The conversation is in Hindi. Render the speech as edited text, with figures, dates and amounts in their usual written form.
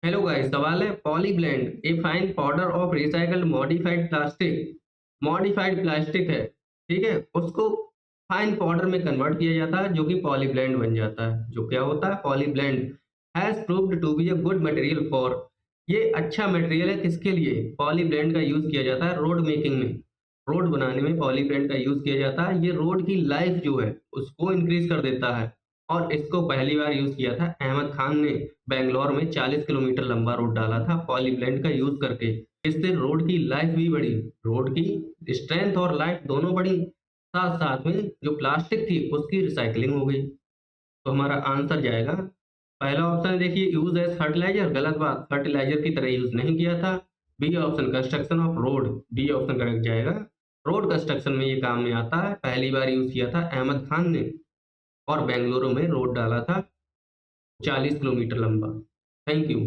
हेलो गाइस, सवाल है polyblend a fine powder of recycled modified plastic है। ठीक है, उसको फाइन पाउडर में कन्वर्ट किया जाता है जो कि पॉलीब्लेंड बन जाता है। जो क्या होता है polyblend has proved to be a good material for. ये अच्छा मटेरियल है किसके लिए? पॉलीब्लेंड का यूज किया जाता है रोड मेकिंग में। रोड बनाने में पॉलीब्लेंड का यूज किया जाता है। ये रोड की लाइफ जो है उसको इंक्रीज कर देता है। और इसको पहली बार यूज किया था अहमद खान ने। बैंगलोर में 40 किलोमीटर लंबा रोड डाला था पॉलीब्लेंड का यूज करके। इससे रोड की लाइफ भी बढ़ी, रोड की स्ट्रेंथ और लाइफ दोनों बढ़ी। साथ साथ में जो प्लास्टिक थी उसकी रिसाइकलिंग हो गई। तो हमारा आंसर जाएगा पहला ऑप्शन। देखिए यूज एज फर्टिलाइजर, गलत बात, फर्टिलाइजर की तरह यूज नहीं किया था। B option construction of road, D option correct जाएगा। रोड कंस्ट्रक्शन में ये काम में आता है। पहली बार यूज किया था अहमद खान ने और बेंगलुरु में रोड डाला था 40 किलोमीटर लंबा। Thank you.